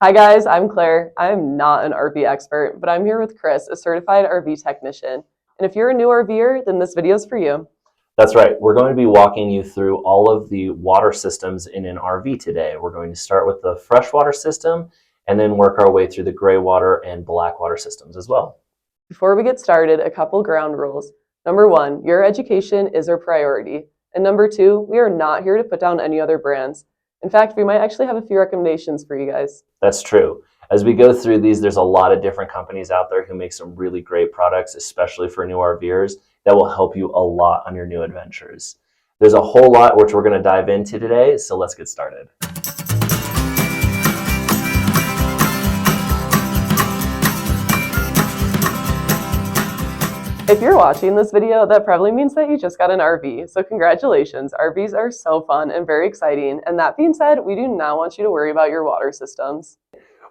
Hi guys, I'm Claire. I'm not an RV expert, but I'm here with Chris, a certified RV technician. And if you're a new RVer, then this video is for you. That's right. We're going to be walking you through all of the water systems in an RV today. We're going to start with the freshwater system and then work our way through the gray water and black water systems as well. Before we get started, a couple ground rules. Number one, your education is our priority. And number two, we are not here to put down any other brands. In fact, we might actually have a few recommendations for you guys. That's true. As we go through these, there's a lot of different companies out there who make some really great products, especially for new RVers, that will help you a lot on your new adventures. There's a whole lot which we're going to dive into today, so let's get started. If you're watching this video, that probably means that you just got an RV. So congratulations, RVs are so fun and very exciting. And that being said, we do not want you to worry about your water systems.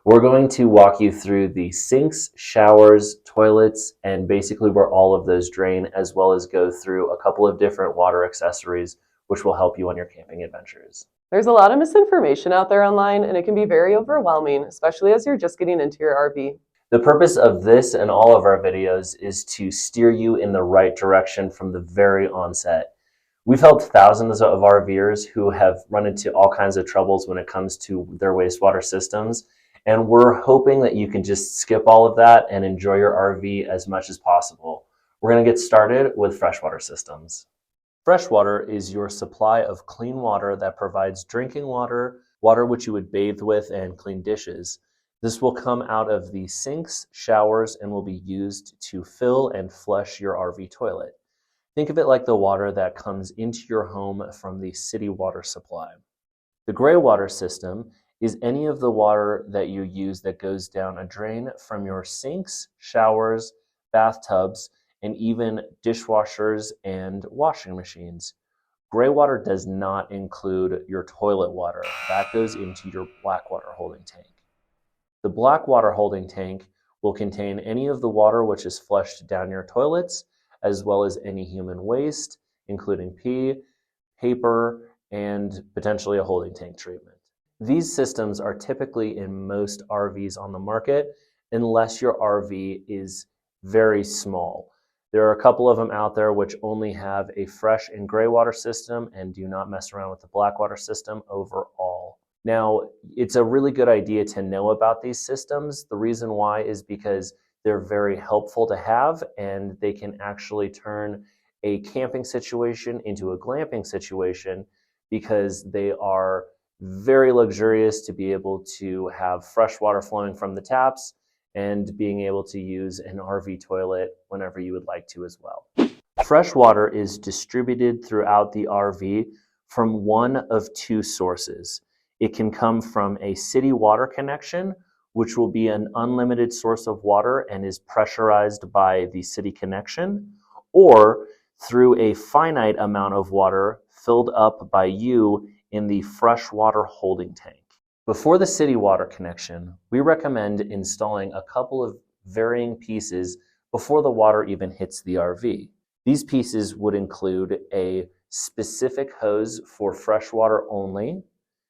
We're going to walk you through the sinks, showers, toilets, and basically where all of those drain, as well as go through a couple of different water accessories, which will help you on your camping adventures. There's a lot of misinformation out there online, and it can be very overwhelming, especially as you're just getting into your RV. The purpose of this and all of our videos is to steer you in the right direction from the very onset. We've helped thousands of RVers who have run into all kinds of troubles when it comes to their wastewater systems, and we're hoping that you can just skip all of that and enjoy your RV as much as possible. We're going to get started with freshwater systems. Freshwater is your supply of clean water that provides drinking water, water which you would bathe with, and clean dishes. This will come out of the sinks, showers, and will be used to fill and flush your RV toilet. Think of it like the water that comes into your home from the city water supply. The gray water system is any of the water that you use that goes down a drain from your sinks, showers, bathtubs, and even dishwashers and washing machines. Gray water does not include your toilet water. That goes into your black water holding tank. The black water holding tank will contain any of the water which is flushed down your toilets, as well as any human waste, including pee, paper, and potentially a holding tank treatment. These systems are typically in most RVs on the market, unless your RV is very small. There are a couple of them out there which only have a fresh and gray water system and do not mess around with the black water system overall. Now, it's a really good idea to know about these systems. The reason why is because they're very helpful to have, and they can actually turn a camping situation into a glamping situation because they are very luxurious to be able to have fresh water flowing from the taps and being able to use an RV toilet whenever you would like to as well. Fresh water is distributed throughout the RV from one of two sources. It can come from a city water connection, which will be an unlimited source of water and is pressurized by the city connection, or through a finite amount of water filled up by you in the freshwater holding tank. Before the city water connection, we recommend installing a couple of varying pieces before the water even hits the RV. These pieces would include a specific hose for freshwater only,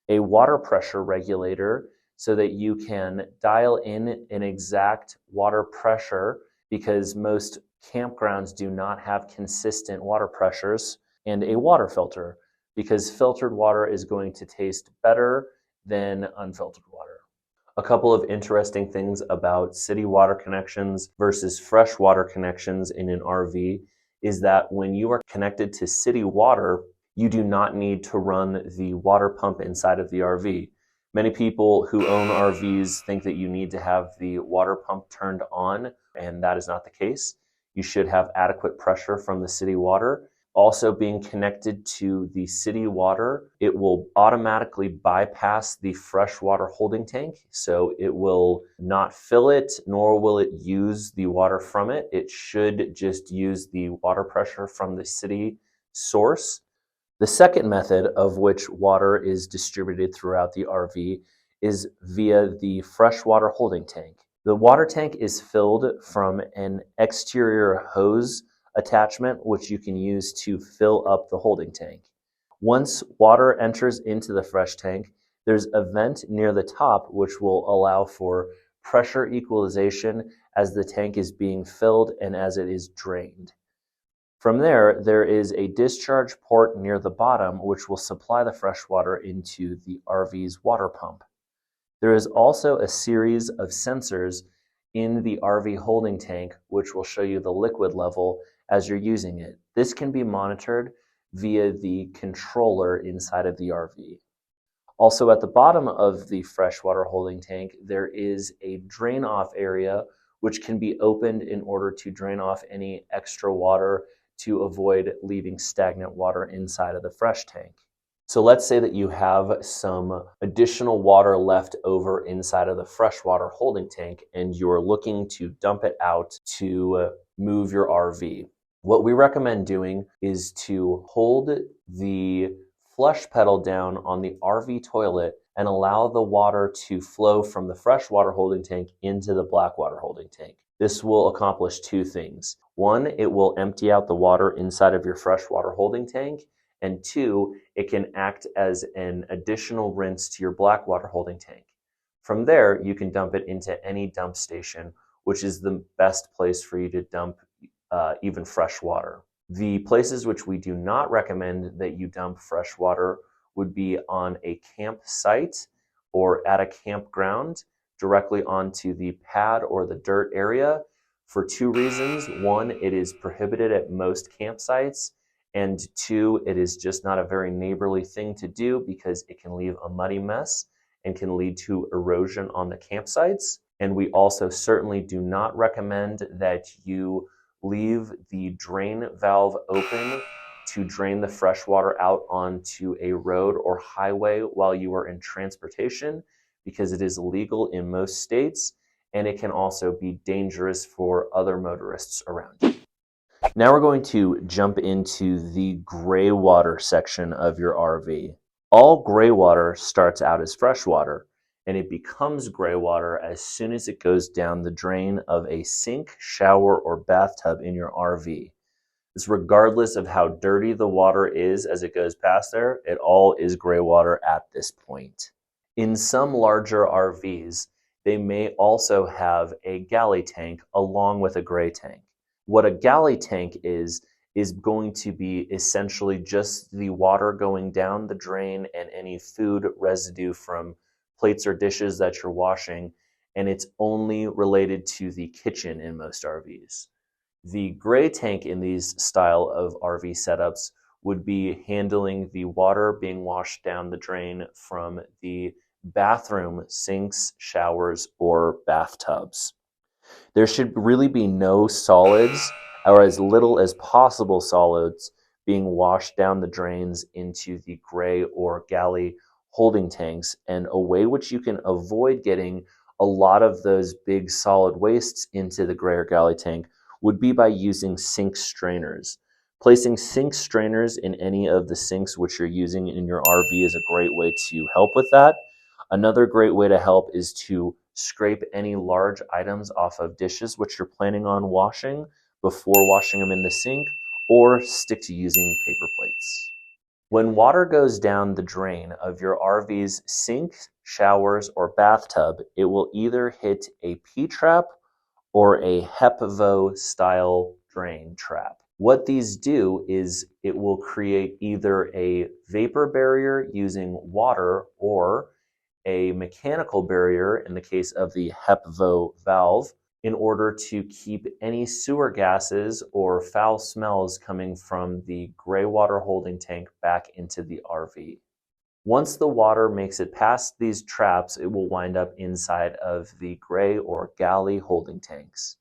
a water pressure regulator so that you can dial in an exact water pressure, because most campgrounds do not have consistent water pressures, and a water filter, because filtered water is going to taste better than unfiltered water. A couple of interesting things about city water connections versus freshwater connections in an RV is that when you are connected to city water, you do not need to run the water pump inside of the RV. Many people who own RVs think that you need to have the water pump turned on, and that is not the case. You should have adequate pressure from the city water. Also, being connected to the city water, it will automatically bypass the freshwater holding tank. So it will not fill it, nor will it use the water from it. It should just use the water pressure from the city source. The second method of which water is distributed throughout the RV is via the freshwater holding tank. The water tank is filled from an exterior hose attachment, which you can use to fill up the holding tank. Once water enters into the fresh tank, There's a vent near the top which will allow for pressure equalization as the tank is being filled and as it is drained. From there, there is a discharge port near the bottom which will supply the fresh water into the RV's water pump. There is also a series of sensors in the RV holding tank which will show you the liquid level as you're using it. This can be monitored via the controller inside of the RV. Also at the bottom of the freshwater holding tank, there is a drain off area which can be opened in order to drain off any extra water to avoid leaving stagnant water inside of the fresh tank. So let's say that you have some additional water left over inside of the freshwater holding tank and you're looking to dump it out to move your RV. What we recommend doing is to hold the flush pedal down on the RV toilet and allow the water to flow from the freshwater holding tank into the blackwater holding tank. This will accomplish two things. One, it will empty out the water inside of your freshwater holding tank. And two, it can act as an additional rinse to your blackwater holding tank. From there, you can dump it into any dump station, which is the best place for you to dump even fresh water. The places which we do not recommend that you dump fresh water would be on a campsite or at a campground directly onto the pad or the dirt area for two reasons. One, it is prohibited at most campsites. And two, it is just not a very neighborly thing to do because it can leave a muddy mess and can lead to erosion on the campsites. And we also certainly do not recommend that you leave the drain valve open to drain the fresh water out onto a road or highway while you are in transportation, because it is illegal in most states and it can also be dangerous for other motorists around you. Now we're going to jump into the gray water section of your RV. All gray water starts out as fresh water, and it becomes gray water as soon as it goes down the drain of a sink, shower, or bathtub in your RV. It's regardless of how dirty the water is as it goes past there, it all is gray water at this point. In some larger RVs, they may also have a galley tank along with a gray tank. What a galley tank is going to be essentially just the water going down the drain and any food residue from plates or dishes that you're washing, and it's only related to the kitchen in most RVs. The gray tank in these style of RV setups would be handling the water being washed down the drain from the bathroom, sinks, showers, or bathtubs. There should really be no solids, or as little as possible solids, being washed down the drains into the gray or galley holding tanks. And a way which you can avoid getting a lot of those big solid wastes into the gray or galley tank would be by using sink strainers. Placing sink strainers in any of the sinks which you're using in your RV is a great way to help with that. Another great way to help is to scrape any large items off of dishes which you're planning on washing before washing them in the sink, or stick to using paper plates. When water goes down the drain of your RV's sink, showers, or bathtub, it will either hit a P-trap or a HEPVO style drain trap. What these do is it will create either a vapor barrier using water or a mechanical barrier in the case of the HEPVO valve in order to keep any sewer gases or foul smells coming from the gray water holding tank back into the RV. Once the water makes it past these traps, it will wind up inside of the gray or galley holding tanks.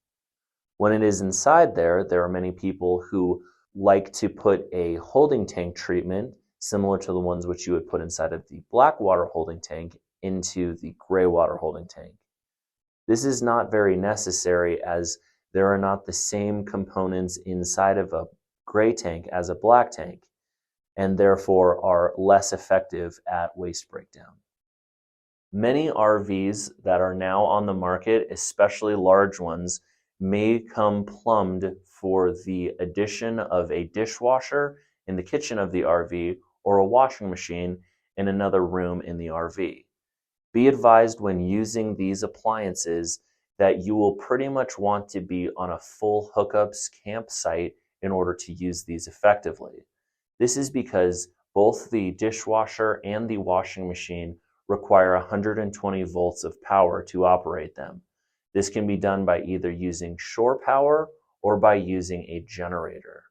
When it is inside there, there are many people who like to put a holding tank treatment similar to the ones which you would put inside of the black water holding tank into the gray water holding tank. This is not very necessary as there are not the same components inside of a gray tank as a black tank, and therefore are less effective at waste breakdown. Many RVs that are now on the market, especially large ones, may come plumbed for the addition of a dishwasher in the kitchen of the RV or a washing machine in another room in the RV. Be advised when using these appliances that you will pretty much want to be on a full hookups campsite in order to use these effectively. This is because both the dishwasher and the washing machine require 120 volts of power to operate them. This can be done by either using shore power or by using a generator.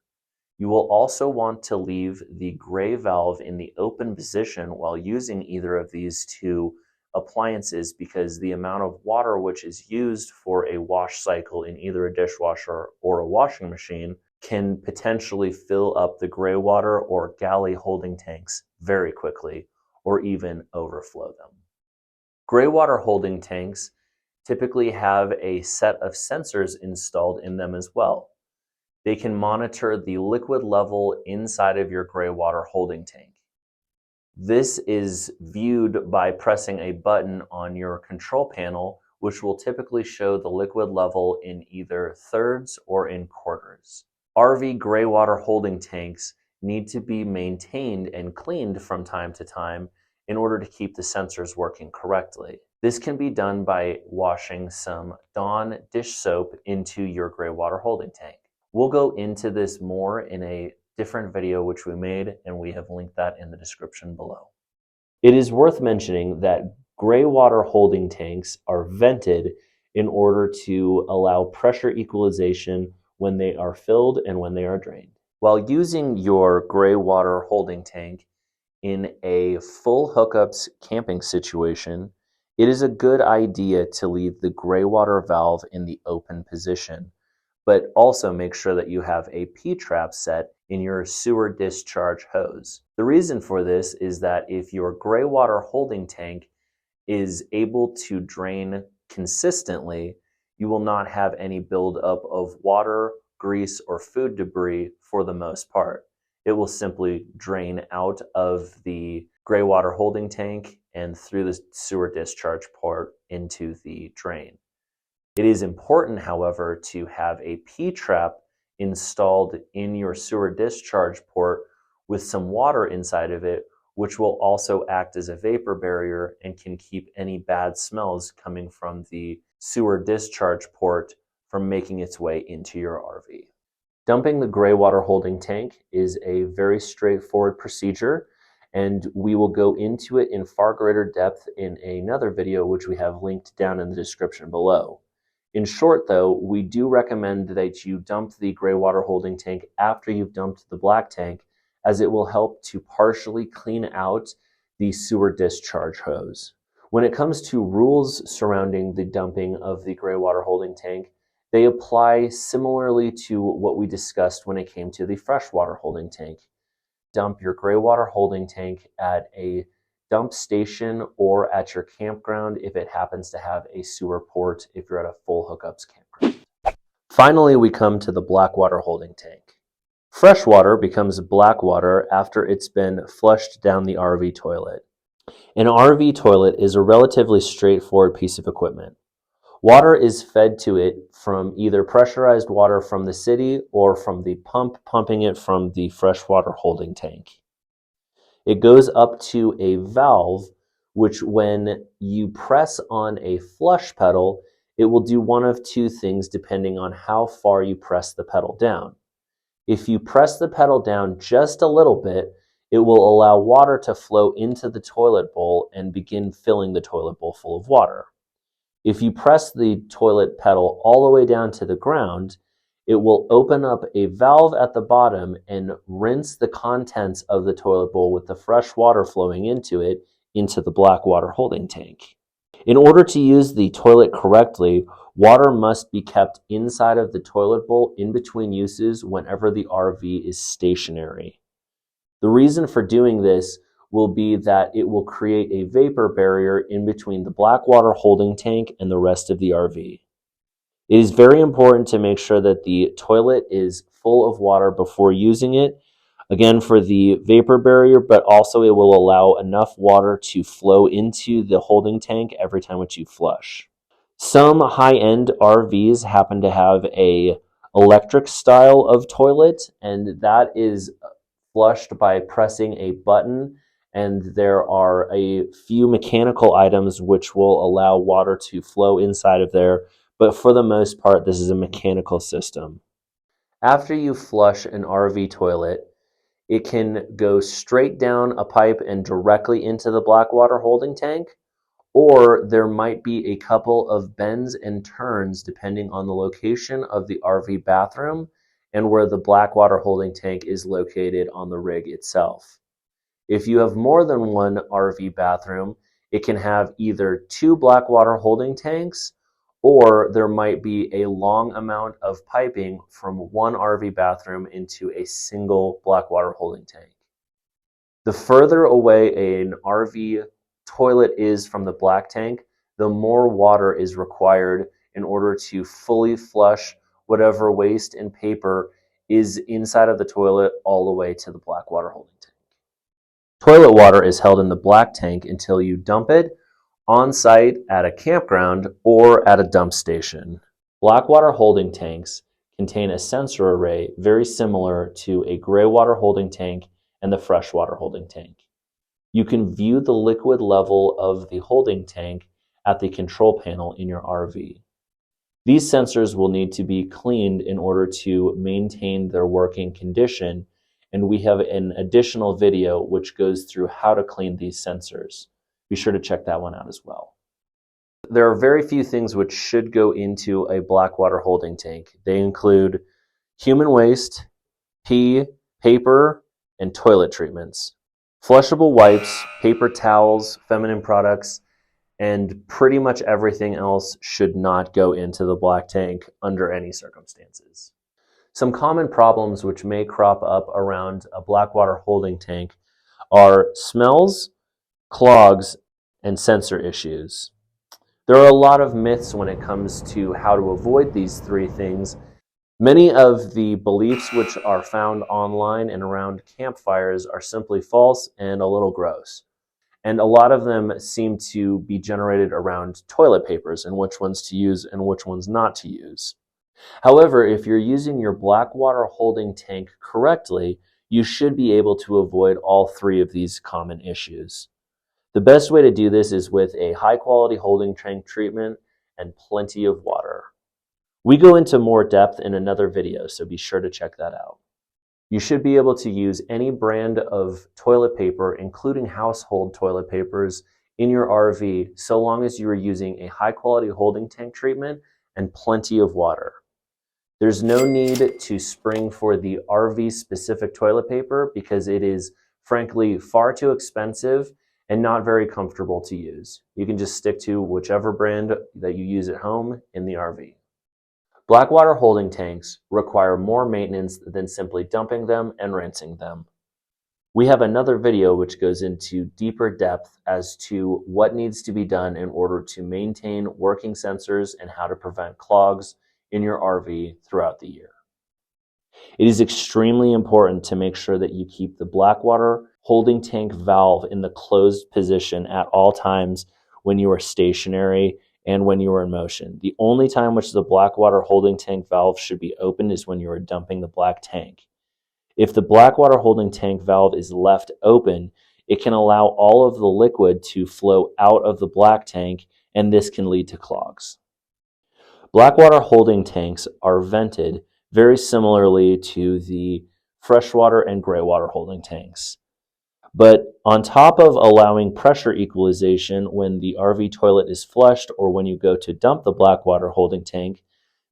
You will also want to leave the gray valve in the open position while using either of these two appliances, because the amount of water which is used for a wash cycle in either a dishwasher or a washing machine can potentially fill up the gray water or galley holding tanks very quickly, or even overflow them. Gray water holding tanks typically have a set of sensors installed in them as well. They can monitor the liquid level inside of your gray water holding tank. This is viewed by pressing a button on your control panel, which will typically show the liquid level in either thirds or in quarters. RV gray water holding tanks need to be maintained and cleaned from time to time in order to keep the sensors working correctly. This can be done by washing some Dawn dish soap into your gray water holding tank. We'll go into this more in a different video which we made, and we have linked that in the description below. It is worth mentioning that gray water holding tanks are vented in order to allow pressure equalization when they are filled and when they are drained. While using your gray water holding tank in a full hookups camping situation, it is a good idea to leave the gray water valve in the open position, but also make sure that you have a P-trap set in your sewer discharge hose. The reason for this is that if your gray water holding tank is able to drain consistently, you will not have any buildup of water, grease, or food debris for the most part. It will simply drain out of the gray water holding tank and through the sewer discharge port into the drain. It is important, however, to have a P-trap installed in your sewer discharge port with some water inside of it, which will also act as a vapor barrier and can keep any bad smells coming from the sewer discharge port from making its way into your RV. Dumping the gray water holding tank is a very straightforward procedure, and we will go into it in far greater depth in another video which we have linked down in the description below. In short though, we do recommend that you dump the gray water holding tank after you've dumped the black tank, as it will help to partially clean out the sewer discharge hose. When it comes to rules surrounding the dumping of the gray water holding tank, they apply similarly to what we discussed when it came to the freshwater holding tank. Dump your gray water holding tank at a dump station or at your campground if it happens to have a sewer port if you're at a full hookups campground. Finally, we come to the black water holding tank. Fresh water becomes black water after it's been flushed down the RV toilet. An RV toilet is a relatively straightforward piece of equipment. Water is fed to it from either pressurized water from the city or from the pump pumping it from the freshwater holding tank. It goes up to a valve, which when you press on a flush pedal, it will do one of two things depending on how far you press the pedal down. If you press the pedal down just a little bit, it will allow water to flow into the toilet bowl and begin filling the toilet bowl full of water. If you press the toilet pedal all the way down to the ground, it will open up a valve at the bottom and rinse the contents of the toilet bowl with the fresh water flowing into it into the black water holding tank. In order to use the toilet correctly, water must be kept inside of the toilet bowl in between uses whenever the RV is stationary. The reason for doing this will be that it will create a vapor barrier in between the black water holding tank and the rest of the RV. It is very important to make sure that the toilet is full of water before using it, again for the vapor barrier, but also it will allow enough water to flow into the holding tank every time that you flush. Some high-end RVs happen to have a electric style of toilet, and that is flushed by pressing a button and there are a few mechanical items which will allow water to flow inside of there, but for the most part, this is a mechanical system. After you flush an RV toilet, it can go straight down a pipe and directly into the black water holding tank, or there might be a couple of bends and turns depending on the location of the RV bathroom and where the black water holding tank is located on the rig itself. If you have more than one RV bathroom, it can have either two black water holding tanks, or there might be a long amount of piping from one RV bathroom into a single black water holding tank. The further away an RV toilet is from the black tank, the more water is required in order to fully flush whatever waste and paper is inside of the toilet all the way to the black water holding tank. Toilet water is held in the black tank until you dump it on site at a campground or at a dump station. Black water holding tanks contain a sensor array very similar to a gray water holding tank and the freshwater holding tank. You can view the liquid level of the holding tank at the control panel in your RV. These sensors will need to be cleaned in order to maintain their working condition, and we have an additional video which goes through how to clean these sensors. Be sure to check that one out as well. There are very few things which should go into a black water holding tank. They include human waste, pee, paper, and toilet treatments. Flushable wipes, paper towels, feminine products, and pretty much everything else should not go into the black tank under any circumstances. Some common problems which may crop up around a black water holding tank are smells, clogs, and sensor issues. There are a lot of myths when it comes to how to avoid these three things. Many of the beliefs which are found online and around campfires are simply false and a little gross. And a lot of them seem to be generated around toilet papers and which ones to use and which ones not to use. However, if you're using your black water holding tank correctly, you should be able to avoid all three of these common issues. The best way to do this is with a high quality holding tank treatment and plenty of water. We go into more depth in another video, so be sure to check that out. You should be able to use any brand of toilet paper, including household toilet papers, in your RV, so long as you are using a high quality holding tank treatment and plenty of water. There's no need to spring for the RV specific toilet paper because it is frankly far too expensive and not very comfortable to use. You can just stick to whichever brand that you use at home in the RV. Black water holding tanks require more maintenance than simply dumping them and rinsing them. We have another video which goes into deeper depth as to what needs to be done in order to maintain working sensors and how to prevent clogs in your RV throughout the year. It is extremely important to make sure that you keep the black water holding tank valve in the closed position at all times when you are stationary and when you are in motion. The only time which the black water holding tank valve should be open is when you are dumping the black tank. If the black water holding tank valve is left open, it can allow all of the liquid to flow out of the black tank, and this can lead to clogs. Black water holding tanks are vented very similarly to the freshwater and gray water holding tanks. But on top of allowing pressure equalization when the RV toilet is flushed or when you go to dump the black water holding tank,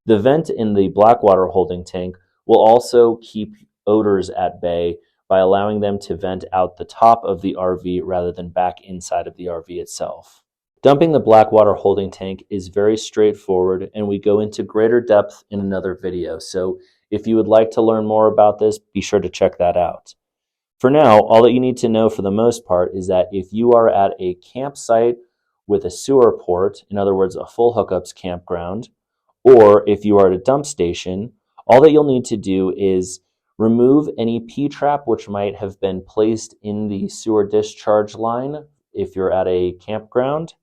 the vent in the black water holding tank will also keep odors at bay by allowing them to vent out the top of the RV rather than back inside of the RV itself. Dumping the black water holding tank is very straightforward, and we go into greater depth in another video. So if you would like to learn more about this, be sure to check that out. For now, all that you need to know for the most part is that if you are at a campsite with a sewer port, in other words, a full hookups campground, or if you are at a dump station, all that you'll need to do is remove any P-trap which might have been placed in the sewer discharge line if you're at a campground,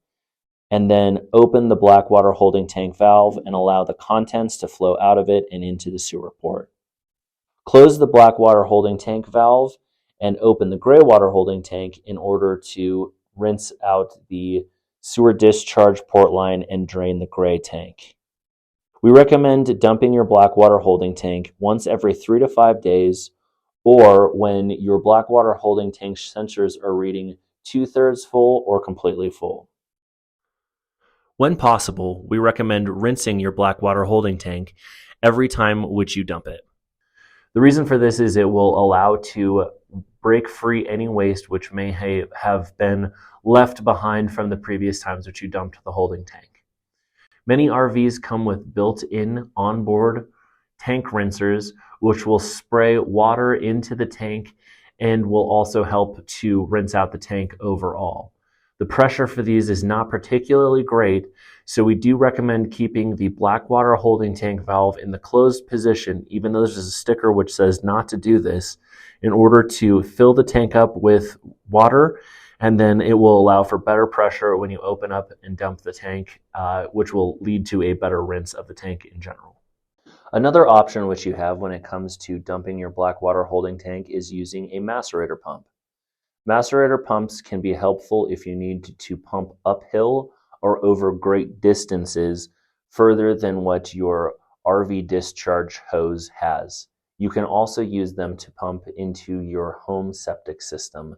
and then open the black water holding tank valve and allow the contents to flow out of it and into the sewer port. Close the black water holding tank valve and open the gray water holding tank in order to rinse out the sewer discharge port line and drain the gray tank. We recommend dumping your black water holding tank once every 3 to 5 days, or when your black water holding tank sensors are reading 2/3 full or completely full. When possible, we recommend rinsing your black water holding tank every time which you dump it. The reason for this is it will allow to break free any waste which may have been left behind from the previous times which you dumped the holding tank. Many RVs come with built-in onboard tank rinsers, which will spray water into the tank and will also help to rinse out the tank overall. The pressure for these is not particularly great, so we do recommend keeping the black water holding tank valve in the closed position, even though there's a sticker which says not to do this, in order to fill the tank up with water, and then it will allow for better pressure when you open up and dump the tank, which will lead to a better rinse of the tank in general. Another option which you have when it comes to dumping your black water holding tank is using a macerator pump. Macerator pumps can be helpful if you need to pump uphill or over great distances further than what your RV discharge hose has. You can also use them to pump into your home septic system.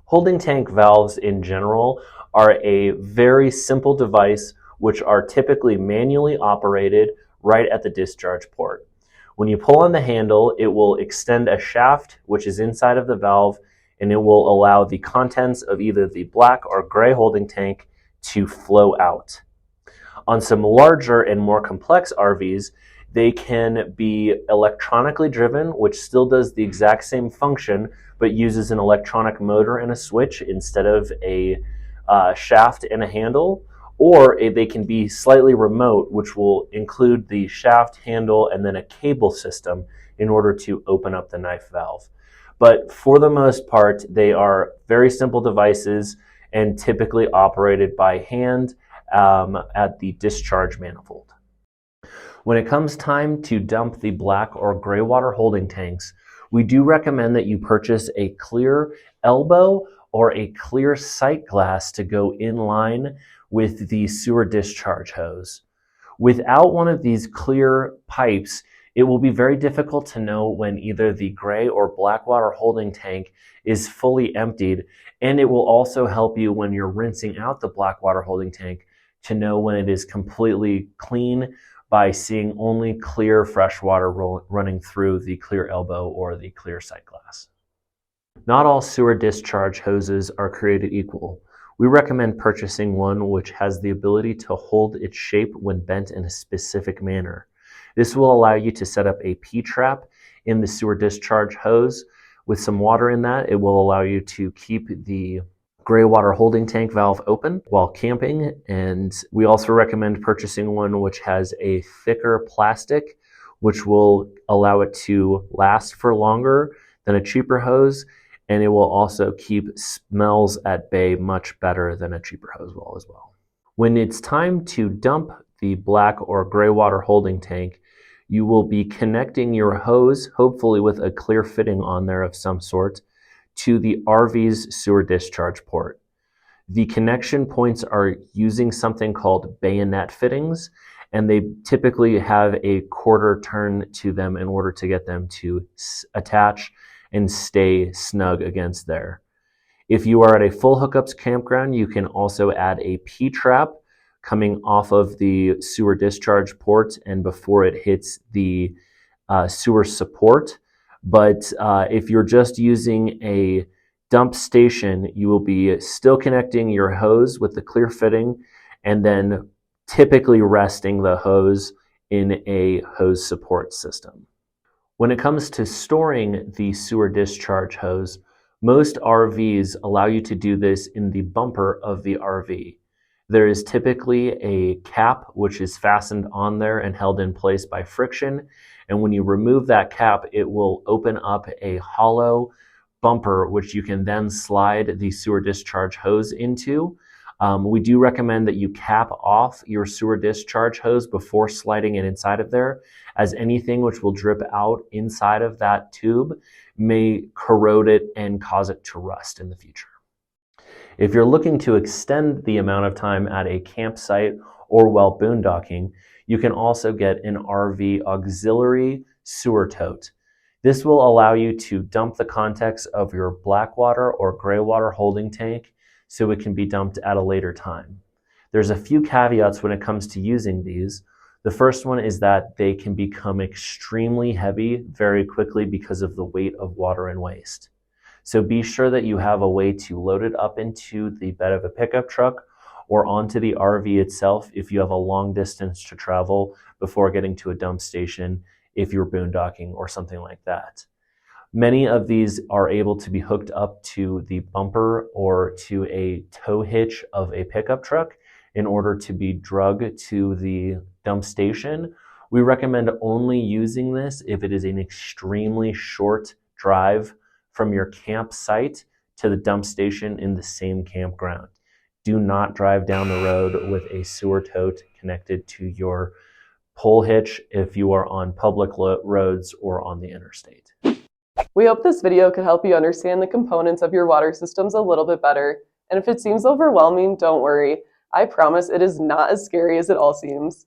Holding tank valves in general are a very simple device which are typically manually operated right at the discharge port. When you pull on the handle, it will extend a shaft which is inside of the valve, and it will allow the contents of either the black or gray holding tank to flow out. On some larger and more complex RVs, they can be electronically driven, which still does the exact same function, but uses an electronic motor and a switch instead of a shaft and a handle, or they can be slightly remote, which will include the shaft, handle, and then a cable system in order to open up the knife valve. But for the most part, they are very simple devices and typically operated by hand at the discharge manifold. When it comes time to dump the black or gray water holding tanks, we do recommend that you purchase a clear elbow or a clear sight glass to go in line with the sewer discharge hose. Without one of these clear pipes, it will be very difficult to know when either the gray or black water holding tank is fully emptied, and it will also help you when you're rinsing out the black water holding tank to know when it is completely clean by seeing only clear fresh water running through the clear elbow or the clear sight glass. Not all sewer discharge hoses are created equal. We recommend purchasing one which has the ability to hold its shape when bent in a specific manner. This will allow you to set up a P-trap in the sewer discharge hose. With some water in that, it will allow you to keep the gray water holding tank valve open while camping, and we also recommend purchasing one which has a thicker plastic which will allow it to last for longer than a cheaper hose, and it will also keep smells at bay much better than a cheaper hose will as well. When it's time to dump the black or gray water holding tank, you will be connecting your hose, hopefully with a clear fitting on there of some sort, to the RV's sewer discharge port. The connection points are using something called bayonet fittings, and they typically have a quarter turn to them in order to get them to attach and stay snug against there. If you are at a full hookups campground, you can also add a P-trap coming off of the sewer discharge port and before it hits the sewer support. But if you're just using a dump station, you will be still connecting your hose with the clear fitting and then typically resting the hose in a hose support system. When it comes to storing the sewer discharge hose, most RVs allow you to do this in the bumper of the RV. There is typically a cap which is fastened on there and held in place by friction, and when you remove that cap, it will open up a hollow bumper which you can then slide the sewer discharge hose into. We do recommend that you cap off your sewer discharge hose before sliding it inside of there, as anything which will drip out inside of that tube may corrode it and cause it to rust in the future. If you're looking to extend the amount of time at a campsite or while boondocking, you can also get an RV auxiliary sewer tote. This will allow you to dump the contents of your black water or gray water holding tank so it can be dumped at a later time. There's a few caveats when it comes to using these. The first one is that they can become extremely heavy very quickly because of the weight of water and waste. So be sure that you have a way to load it up into the bed of a pickup truck or onto the RV itself if you have a long distance to travel before getting to a dump station if you're boondocking or something like that. Many of these are able to be hooked up to the bumper or to a tow hitch of a pickup truck in order to be dragged to the dump station. We recommend only using this if it is an extremely short drive from your campsite to the dump station in the same campground. Do not drive down the road with a sewer tote connected to your pole hitch if you are on public roads or on the interstate. We hope this video could help you understand the components of your water systems a little bit better. And if it seems overwhelming, don't worry. I promise it is not as scary as it all seems.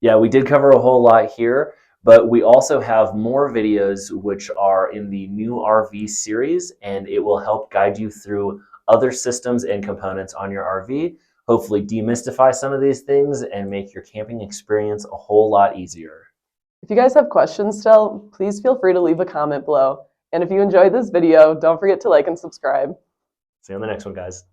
Yeah, we did cover a whole lot here, but we also have more videos which are in the new RV series, and it will help guide you through other systems and components on your RV, hopefully demystify some of these things and make your camping experience a whole lot easier. If you guys have questions still, please feel free to leave a comment below. And if you enjoyed this video, don't forget to like and subscribe. See you on the next one, guys.